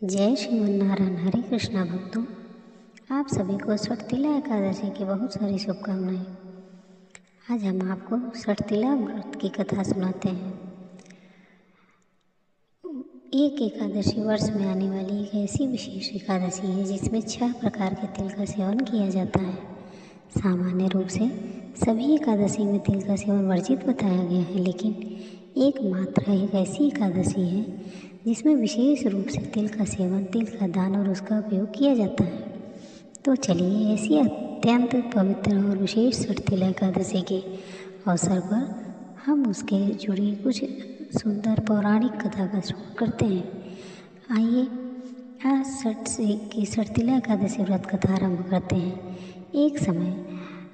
जय श्रीमन्नारायण। हरे कृष्णा भक्तों, आप सभी को षटतिला एकादशी की बहुत सारी शुभकामनाएं। आज हम आपको षटतिला व्रत की कथा सुनाते हैं। एक एकादशी वर्ष में आने वाली एक ऐसी विशेष एकादशी है जिसमें 6 प्रकार के तिल का सेवन किया जाता है। सामान्य रूप से सभी एकादशी में तिल का सेवन वर्जित बताया गया है, लेकिन एकमात्र एक ऐसी एकादशी है जिसमें विशेष रूप से तिल का सेवन, तिल का दान और उसका उपयोग किया जाता है। तो चलिए ऐसी अत्यंत पवित्र और विशेष षटतिला एकादशी के अवसर पर हम उसके जुड़ी कुछ सुंदर पौराणिक कथा का श्रवण करते हैं। आइए आज षटतिला एकादशी व्रत कथा आरंभ करते हैं। एक समय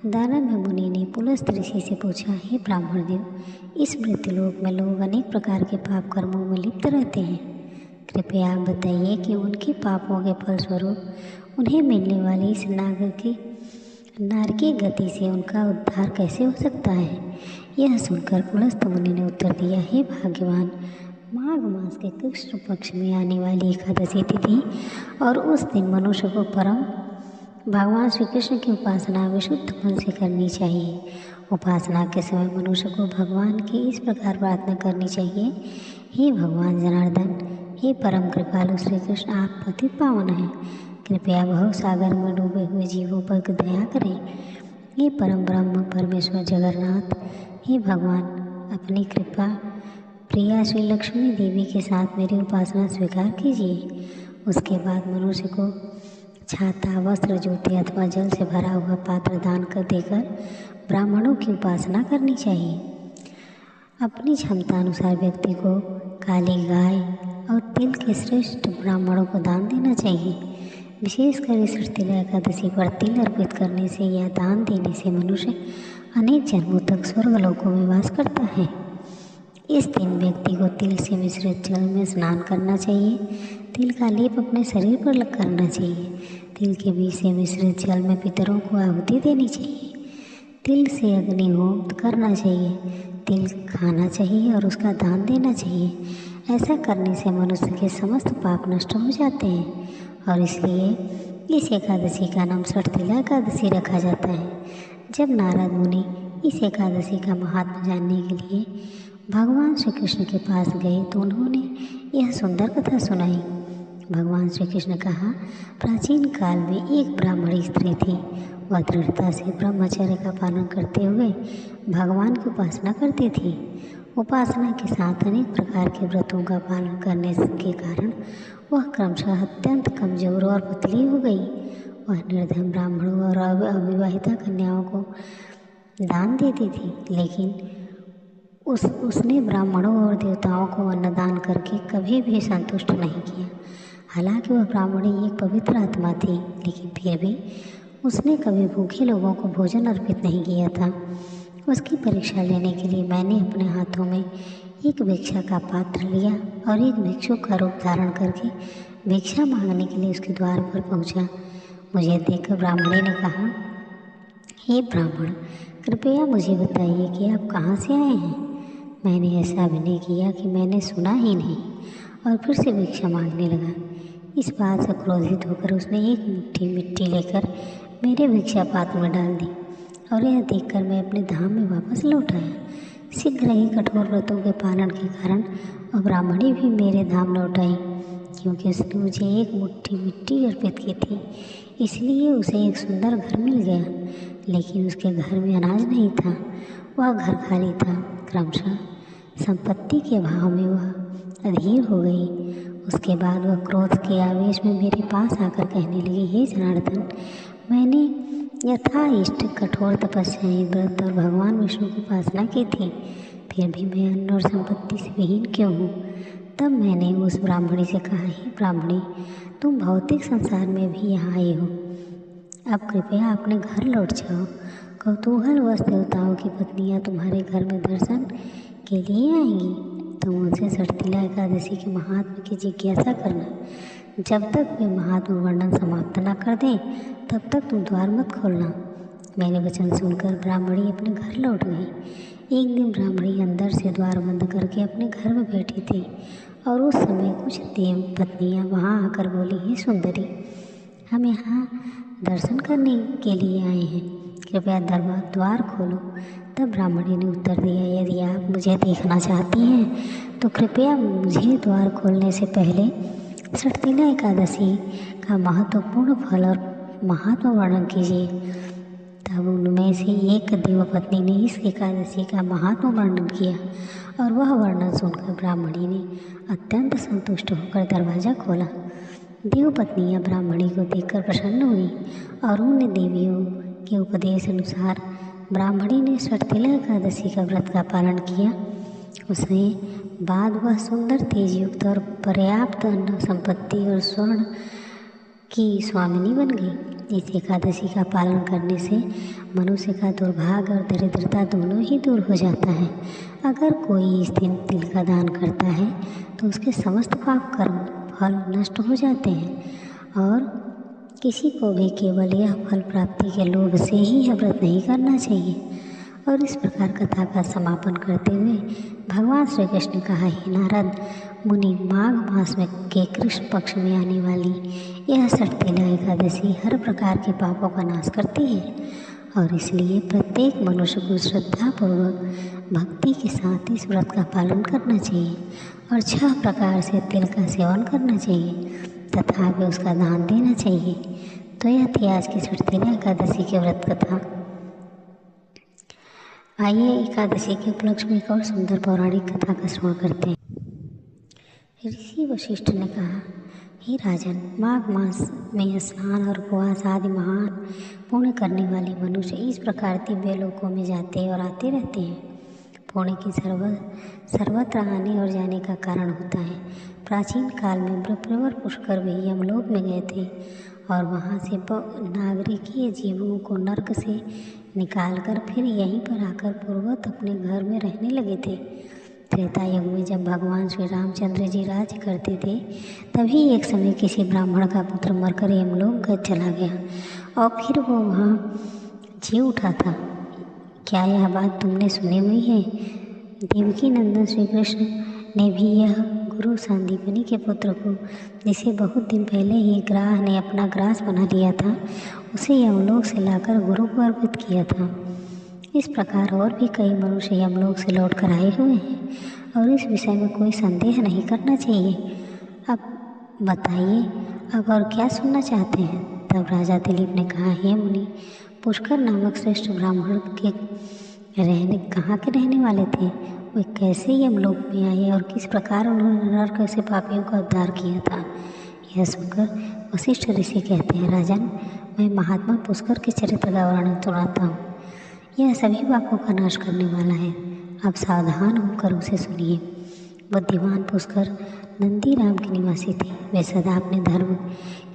दानव मुनि ने पुलस्त ऋषि से पूछा, हे ब्राह्मण देव, इस मृत्युलोक में लोग अनेक प्रकार के पाप कर्मों में लिप्त रहते हैं। कृपया आप बताइए कि उनके पापों के फलस्वरूप उन्हें मिलने वाली इस नारकीय गति से उनका उद्धार कैसे हो सकता है। यह सुनकर पुलस्त मुनि ने उत्तर दिया, हे भाग्यवान, माघ मास के कृष्ण पक्ष में आने वाली एकादशी तिथि और उस दिन मनुष्य को परम भगवान श्री कृष्ण की उपासना विशुद्ध मन से करनी चाहिए। उपासना के समय मनुष्य को भगवान की इस प्रकार प्रार्थना करनी चाहिए, हे भगवान जनार्दन, हे परम कृपालु श्री कृष्ण, आप पतित पावन हैं, कृपया भव सागर में डूबे हुए जीवों पर दया करें। हे परम ब्रह्म परमेश्वर जगन्नाथ, हे भगवान, अपनी कृपा प्रिया श्री लक्ष्मी देवी के साथ मेरी उपासना स्वीकार कीजिए। उसके बाद मनुष्य को छाता, वस्त्र, जूते अथवा जल से भरा हुआ पात्र दान कर देकर ब्राह्मणों की उपासना करनी चाहिए। अपनी क्षमता अनुसार व्यक्ति को काली गाय और तिल के श्रेष्ठ ब्राह्मणों को दान देना चाहिए। विशेषकर इस षटतिला एकादशी पर तिल अर्पित करने से या दान देने से मनुष्य अनेक जन्मों तक स्वर्गलोकों में वास करता है। इस दिन व्यक्ति को तिल से मिश्रित जल में स्नान करना चाहिए। तिल का लेप अपने शरीर पर करना चाहिए। तिल के बीज से मिश्रित जल में पितरों को आहुति देनी चाहिए। तिल से अग्निहोत्र करना चाहिए। तिल खाना चाहिए और उसका दान देना चाहिए। ऐसा करने से मनुष्य के समस्त पाप नष्ट हो जाते हैं और इसलिए इस एकादशी का नाम षटतिला एकादशी रखा जाता है। जब नारद मुनि इस एकादशी का महात्म्य जानने के लिए भगवान श्री कृष्ण के पास गए तो उन्होंने यह सुंदर कथा सुनाई। भगवान श्री कृष्ण ने कहा, प्राचीन काल में एक ब्राह्मणी स्त्री थी। वह दृढ़ता से ब्रह्मचर्य का पालन करते हुए भगवान की उपासना करती थी। उपासना के साथ अनेक प्रकार के व्रतों का पालन करने के कारण वह क्रमशः अत्यंत कमजोर और पतली हो गई। वह निर्धन ब्राह्मणों और अविवाहिता कन्याओं को दान देती थी, लेकिन उसने ब्राह्मणों और देवताओं को अन्नदान करके कभी भी संतुष्ट नहीं किया। हालांकि वह ब्राह्मणी एक पवित्र आत्मा थी, लेकिन फिर भी उसने कभी भूखे लोगों को भोजन अर्पित नहीं किया था। उसकी परीक्षा लेने के लिए मैंने अपने हाथों में एक भिक्षा का पात्र लिया और एक भिक्षुक का रूप धारण करके भिक्षा मांगने के लिए उसके द्वार पर पहुंचा। मुझे देखकर ब्राह्मणी ने कहा, हे ब्राह्मण, कृपया मुझे बताइए कि आप कहाँ से आए हैं। मैंने ऐसा अभिनय किया कि मैंने सुना ही नहीं और फिर से भिक्षा मांगने लगा। इस बात से क्रोधित होकर उसने एक मुट्ठी मिट्टी लेकर मेरे भिक्षा पात्र में डाल दी और यह देखकर मैं अपने धाम में वापस लौट आया। शीघ्र ही कठोर व्रतों के पालन के कारण वह ब्राह्मणी भी मेरे धाम लौट आई। क्योंकि उसने मुझे एक मुट्ठी मिट्टी अर्पित की थी, इसलिए उसे एक सुंदर घर मिल गया, लेकिन उसके घर में अनाज नहीं था। वह घर खाली था। क्रमशः संपत्ति के अभाव में वह अधीर हो गई। उसके बाद वह क्रोध के आवेश में मेरे पास आकर कहने लगी, हे जनार्दन, मैंने यथा इष्ट कठोर तपस्याएं, व्रत और भगवान विष्णु की उपासना की थी, फिर भी मैं अन्न और संपत्ति से विहीन क्यों हूँ। तब मैंने उस ब्राह्मणी से कहा, हे ब्राह्मणी, तुम भौतिक संसार में भी यहाँ आई हो, अब कृपया अपने घर लौट जाओ। कौतूहलवश देवताओं की पत्नियाँ तुम्हारे घर में दर्शन के लिए आएंगी। तुम उनसे षटतिला एकादशी के महात्म्य की जिज्ञासा करना। जब तक वे महात्म्य वर्णन समाप्त न कर दें, तब तक तुम द्वार मत खोलना। मेरे वचन सुनकर ब्राह्मणी अपने घर लौट गई। एक दिन ब्राह्मणी अंदर से द्वार बंद करके अपने घर में बैठी थी और उस समय कुछ देव पत्नियाँ वहाँ आकर बोली, हे सुंदरी, हम यहाँ दर्शन करने के लिए आए हैं, कृपया द्वार खोलो। तब ब्राह्मणी ने उत्तर दिया, यदि आप मुझे देखना चाहती हैं तो कृपया मुझे द्वार खोलने से पहले षटतिला एकादशी का महत्वपूर्ण फल और महत्व वर्णन कीजिए। तब उनमें से एक देवपत्नी ने इस एकादशी का महत्व वर्णन किया और वह वर्णन सुनकर ब्राह्मणी ने अत्यंत संतुष्ट होकर दरवाज़ा खोला। देवपत्नियाँ ब्राह्मणी को देखकर प्रसन्न हुई और उन देवियों के उपदेश अनुसार ब्राह्मणी ने षटतिला एकादशी का व्रत का पालन किया। उसके बाद वह सुंदर, तेजयुक्त और पर्याप्त अन्न संपत्ति और स्वर्ण की स्वामिनी बन गई। इस एकादशी का पालन करने से मनुष्य का दुर्भाग्य और दरिद्रता दोनों ही दूर हो जाता है। अगर कोई इस दिन तिल का दान करता है तो उसके समस्त पाप कर्म फल नष्ट हो जाते हैं और किसी को भी केवल यह फल प्राप्ति के लोभ से ही यह व्रत नहीं करना चाहिए। और इस प्रकार कथा का समापन करते हुए भगवान श्री कृष्ण ने कहा, हे नारद मुनि, माघ मास में के कृष्ण पक्ष में आने वाली यह षटतिला एकादशी हर प्रकार के पापों का नाश करती है और इसलिए प्रत्येक मनुष्य को श्रद्धापूर्वक भक्ति के साथ इस व्रत का पालन करना चाहिए और 6 प्रकार से तिल का सेवन करना चाहिए तथा वे उसका दान देना चाहिए। तो यह थी आज की षटतिला एकादशी की व्रत कथा। आइए एकादशी के उपलक्ष्य में एक और सुंदर पौराणिक कथा का श्रवण करते हैं। ऋषि वशिष्ठ ने कहा, हे राजन, माघ मास में स्नान और उपवास आदि महान पुण्य करने वाले मनुष्य इस प्रकार दिव्य लोकों में जाते और आते रहते हैं। पुण्य की सर्वत्र आने और जाने का कारण होता है। प्राचीन काल में ब्रह्मवर पुष्कर भी यमलोक में गए थे और वहाँ से नागरिकीय जीवों को नर्क से निकालकर फिर यहीं पर आकर पूर्वत अपने घर में रहने लगे थे। त्रेता युग में जब भगवान श्री रामचंद्र जी राज्य करते थे तभी एक समय किसी ब्राह्मण का पुत्र मरकर यमलोक चला गया और फिर वो वहाँ जी उठा था। क्या यह बात तुमने सुनी हुई है? देवकी नंदन श्री कृष्ण ने भी यह गुरु संदीपनी के पुत्र को, जिसे बहुत दिन पहले ही ग्राह ने अपना ग्रास बना लिया था, उसे यमलोक से लाकर गुरु को अर्पित किया था। इस प्रकार और भी कई मनुष्य यमलोक से लौट कर आए हुए हैं और इस विषय में कोई संदेह नहीं करना चाहिए। अब बताइए, अब और क्या सुनना चाहते हैं? तब राजा दिलीप ने कहा, हे मुनि, पुष्कर नामक श्रेष्ठ ब्राह्मण के कहाँ के रहने वाले थे? वे कैसे यमलोक में आए और किस प्रकार उन्होंने नरक से पापियों का उद्धार किया था? यह सुनकर वशिष्ठ ऋषि कहते हैं, राजन, मैं महात्मा पुष्कर के चरित्र का वर्णन सुनाता हूँ। यह सभी पापों का नाश करने वाला है। अब सावधान होकर उसे सुनिए। बुद्धिमान पुष्कर नंदीराम के निवासी थे। वे सदा अपने धर्म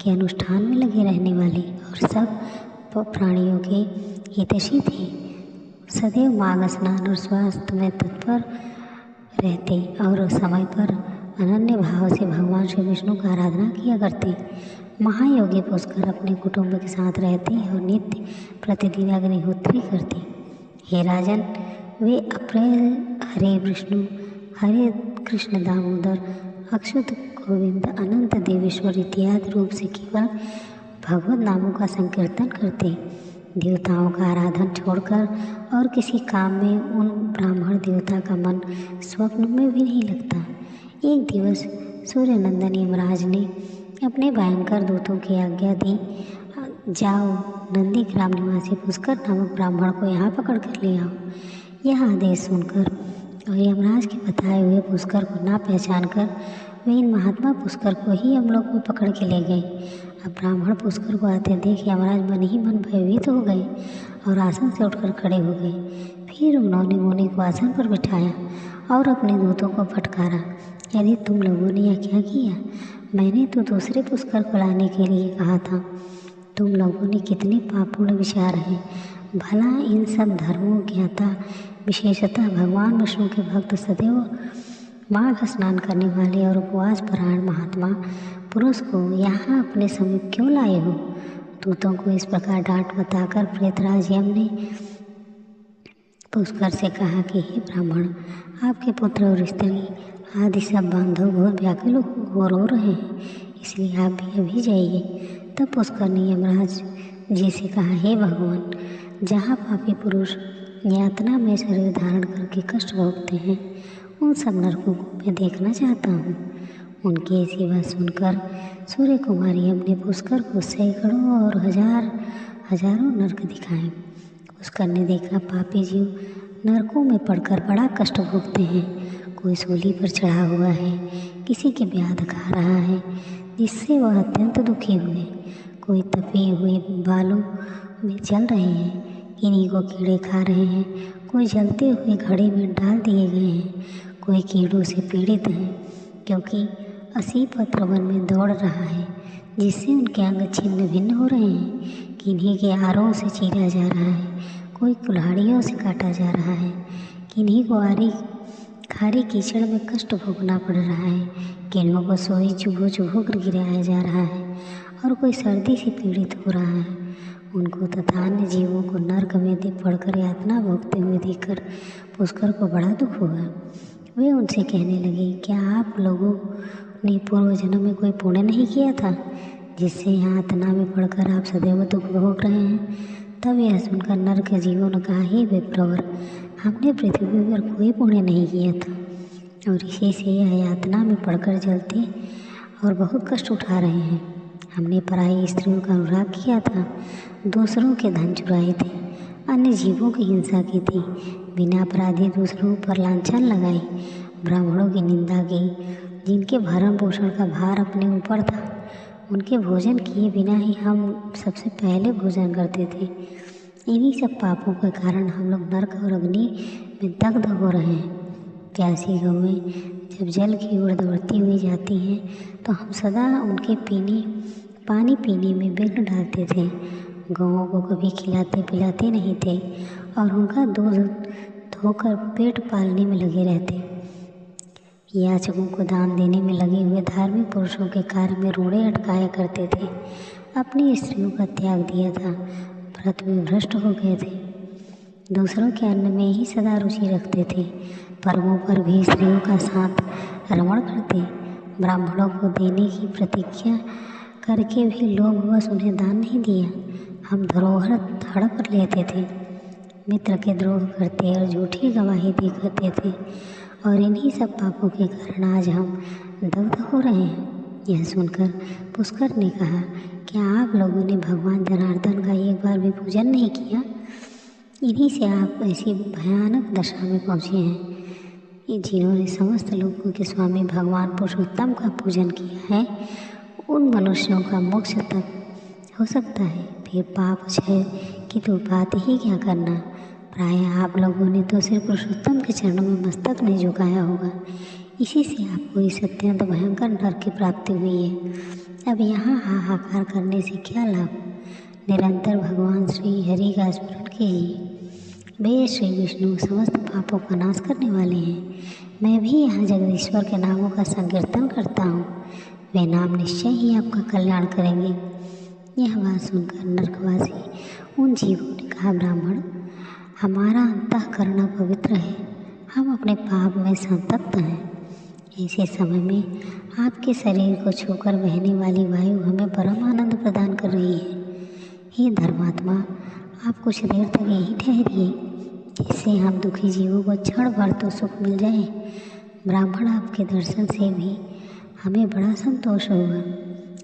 के अनुष्ठान में लगे रहने वाले और सब प्राणियों के हितैषी थे। सदैव माघ स्नान और स्वास्थ्य में तत्पर रहते और समय पर अनन्य भाव से भगवान श्री विष्णु का आराधना किया करते। महायोगी पुष्कर अपने कुटुंब के साथ रहते और नित्य प्रतिदिन अग्निहोत्री करते। हे राजन, वे अप्रिय हरे विष्णु, हरे कृष्ण, दामोदर, अच्युत, गोविंद, अनंत, देवेश्वर इत्यादि रूप से केवल भगवत नामों का संकीर्तन करते। देवताओं का आराधन छोड़कर और किसी काम में उन ब्राह्मण देवता का मन स्वप्न में भी नहीं लगता। एक दिवस सूर्यनंदन यमराज ने अपने भयंकर दूतों की आज्ञा दी, जाओ, नंदी ग्राम निवासी पुष्कर नामक ब्राह्मण को यहाँ पकड़ कर ले आओ। यह आदेश सुनकर और यमराज के बताए हुए पुष्कर को ना पहचान कर वे इन महात्मा पुष्कर को ही यमलोक में पकड़ के ले गए। अब ब्राह्मण पुष्कर को आते देख यमराज मन ही मन भयभीत हो गए और आसन से उठकर खड़े हो गए। फिर उन्होंने मुनि को आसन पर बिठाया और अपने दूतों को फटकारा, यदि तुम लोगों ने यह क्या किया? मैंने तो दूसरे पुष्कर को लाने के लिए कहा था। तुम लोगों ने कितने पापूर्ण विचार हैं। भला इन सब धर्मों ज्ञाता, विशेषतः भगवान विष्णु के भक्त, सदैव माघ स्नान करने वाले और उपवास परायण महात्मा पुरुष को यहाँ अपने समीप क्यों लाए हो? दूतों को इस प्रकार डांट बताकर प्रेतराज यम ने पुष्कर से कहा कि हे ब्राह्मण, आपके पुत्र और स्त्री आदि सब बांधव बहुत व्याकुल हो रो रहे हैं, इसलिए आप भी अभी जाइए। तब पुष्कर ने यमराज जी से कहा, हे भगवान, जहाँ पापी पुरुष यातना में शरीर धारण करके कष्ट भोगते हैं, उन सब नरकों को मैं देखना चाहता हूँ। उनकी ऐसी बात सुनकर सूर्य कुमारी यम ने पुष्कर को सैकड़ों और हजारों नरक दिखाए। पुष्कर ने देखा पापी जीव नरकों में पड़कर बड़ा कष्ट भोगते हैं। कोई सूली पर चढ़ा हुआ है, किसी के व्याध खा रहा है जिससे वह अत्यंत दुखी हुए, कोई तपे हुए बालों में जल रहे हैं, किन्हीं को कीड़े खा रहे हैं, कोई जलते हुए घड़े में डाल दिए गए हैं, कोई कीड़ों से पीड़ित है क्योंकि असीपत्र वन में दौड़ रहा है जिससे उनके अंग छिन्न भिन्न हो रहे हैं, किन्हीं के आरों से चीरा जा रहा है, कोई कुल्हाड़ियों से काटा जा रहा है, किन्हीं को खारी कीचड़ में कष्ट भोगना पड़ रहा है, किन्हीं को सोई चुभो कर गिराया जा रहा है और कोई सर्दी से पीड़ित हो रहा है। उनको तथा अन्य जीवों को नरक में पड़कर यातना भोगते हुए देखकर पुष्कर को बड़ा दुख हुआ। वे उनसे कहने लगे, क्या आप लोगों ने पूर्व जन्म में कोई पुण्य नहीं किया था जिससे यहाँ यातना में पड़कर आप सदैव दुख भोग रहे हैं? तब यह सुनकर नर के जीवों ने कहा, हे विप्रवर, हमने पृथ्वी पर कोई पुण्य नहीं किया था और इसी से यह यातना में पड़कर जलते और बहुत कष्ट उठा रहे हैं। हमने पराई स्त्रियों का अनुराग किया था, दूसरों के धन चुराए थे, अन्य जीवों की हिंसा की थी, बिना अपराधी दूसरों पर लांछन लगाई, ब्राह्मणों की निंदा की, जिनके भरण पोषण का भार अपने ऊपर था, उनके भोजन किए बिना ही हम सबसे पहले भोजन करते थे। इन्हीं सब पापों के कारण हम लोग नरक और अग्नि में दग्ध हो रहे हैं। प्यासी गौएं जब जल की ओर दौड़ती हुई जाती हैं तो हम सदा उनके पानी पीने में विघ्न डालते थे, गौओं को कभी खिलाते पिलाते नहीं थे और उनका दूध धोकर पेट पालने में लगे रहते। याचकों को दान देने में लगे हुए धार्मिक पुरुषों के कार्य में रोड़े अटकाया करते थे, अपनी स्त्रियों का त्याग दिया था, व्रत में भ्रष्ट हो गए थे, दूसरों के अन्न में ही सदा रुचि रखते थे, पर्वों पर भी स्त्रियों का साथ रमण करते, ब्राह्मणों को देने की प्रतिज्ञा करके भी लोभवश उन्हें दान नहीं दिया। हम धरोहर हड़प लेते थे, मित्र के द्रोह करते और झूठी गवाही दी करते थे और इन्हीं सब पापों के कारण आज हम दग्ध हो रहे हैं। यह सुनकर पुष्कर ने कहा, क्या आप लोगों ने भगवान जनार्दन का एक बार भी पूजन नहीं किया? इन्हीं से आप ऐसी भयानक दशा में पहुँचे हैं। जिन्होंने समस्त लोगों के स्वामी भगवान पुरुषोत्तम का पूजन किया है, उन मनुष्यों का मोक्ष तक हो सकता है, फिर पाप क्षय की तो बात ही क्या करना। प्रायः आप लोगों ने तो सिर्फ पुरुषोत्तम के चरणों में मस्तक नहीं झुकाया होगा, इसी से आपको इस अत्यंत भयंकर नरक की प्राप्ति हुई है। अब यहाँ हाहाकार करने से क्या लाभ? निरंतर भगवान श्री हरि का स्मरण कीजिए। वे श्री विष्णु समस्त पापों का नाश करने वाले हैं। मैं भी यहाँ जगदीश्वर के नामों का संकीर्तन करता हूँ, वे नाम निश्चय ही आपका कल्याण करेंगे। यह बात सुनकर नरकवासी उन जीवों ने कहा, ब्राह्मण, हमारा अंतःकरण पवित्र है, हम अपने पाप में संतप्त हैं। ऐसे समय में आपके शरीर को छूकर बहने वाली वायु हमें परम आनंद प्रदान कर रही है। हे धर्मात्मा, आप कुछ देर तक यही ठहरिए, जिससे हम दुखी जीवों को क्षण भर तो सुख मिल जाए। ब्राह्मण, आपके दर्शन से भी हमें बड़ा संतोष होगा।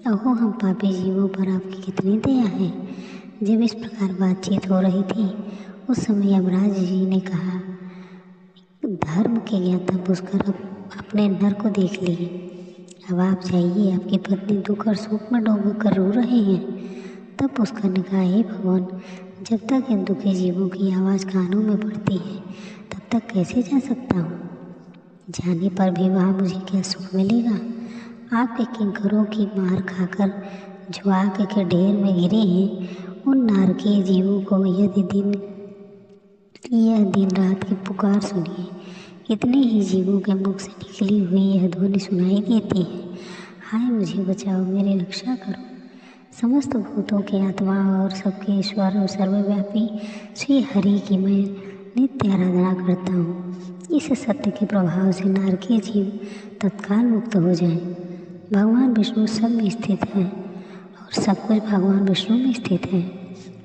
अहो, हम पापी जीवों पर आपकी कितनी दया है। जब इस प्रकार बातचीत हो रही थी, उस समय यमराज जी ने कहा, धर्म के ज्ञाता पुष्कर अपने नर को देख लिए, अब आप जाइए, आपकी पत्नी दुख और शोक में डूब कर रो रहे हैं। तब पुष्कर ने कहा, हे भगवान, जब तक इन दुखी जीवों की आवाज़ कानों में पड़ती है तब तक कैसे जा सकता हूँ? जाने पर भी वहाँ मुझे क्या सुख मिलेगा? आपके किंकरों की मार खाकर जो आग के ढेर में गिरे हैं, उन नारकीय जीवों को यह दिन रात की पुकार सुनिए। कितने ही जीवों के मुख से निकली हुई यह ध्वनि सुनाई देती है, हाय मुझे बचाओ, मेरी रक्षा करो। समस्त भूतों के आत्मा और सबके ईश्वर और सर्वव्यापी श्री हरि की मैं नित्य आराधना करता हूँ। इस सत्य के प्रभाव से नारकीय जीव तत्काल मुक्त हो जाएं। भगवान विष्णु सब में स्थित हैं और सब कुछ भगवान विष्णु में स्थित है।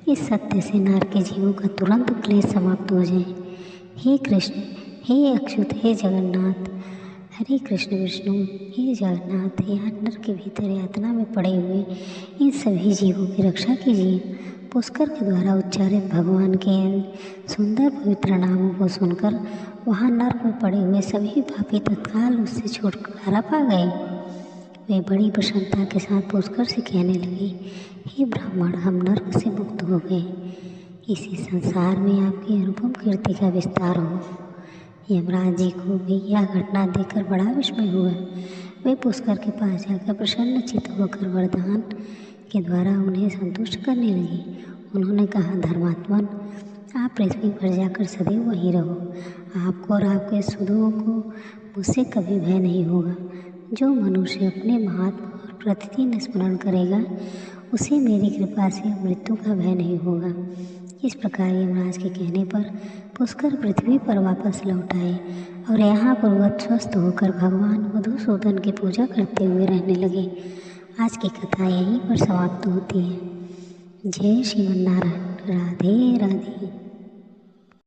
इस सत्य से नारकीय जीवों का तुरंत क्लेश समाप्त हो जाए। हे कृष्ण, हे अच्युत, हे जगन्नाथ, हरे कृष्ण विष्णु, हे जगन्नाथ, यहाँ नर के भीतर यातना में पड़े हुए इन सभी जीवों की रक्षा कीजिए। पुष्कर के द्वारा उच्चारित भगवान के इन सुंदर पवित्र नामों को सुनकर वहाँ नर्क में पड़े हुए सभी पापी तत्काल उससे छुटकारा पा गए। वे बड़ी प्रसन्नता के साथ पुष्कर से कहने लगे, हे ब्राह्मण, हम नर्क से मुक्त हो गए। इसी संसार में आपकी अनुपम कीर्ति का विस्तार हो। यमराज जी को भी यह घटना देखकर बड़ा विस्मय हुआ। वे पुष्कर के पास जाकर प्रसन्न चित्त होकर वरदान के द्वारा उन्हें संतुष्ट करने लगे। उन्होंने कहा, धर्मात्मन, आप पृथ्वी पर जाकर सदैव वहीं रहो। आपको और आपके सुधुओं को मुझसे कभी भय नहीं होगा। जो मनुष्य अपने महात्मा और प्रतिदिन स्मरण करेगा, उसे मेरी कृपा से मृत्यु का भय नहीं होगा। इस प्रकार यमराज के कहने पर पुष्कर पृथ्वी पर वापस लौट आए और यहाँ पूर्वत स्वस्थ होकर भगवान मधुसूदन की पूजा करते हुए रहने लगे। आज की कथा यहीं पर समाप्त होती है। जय श्रीमन नारायण। राधे राधे।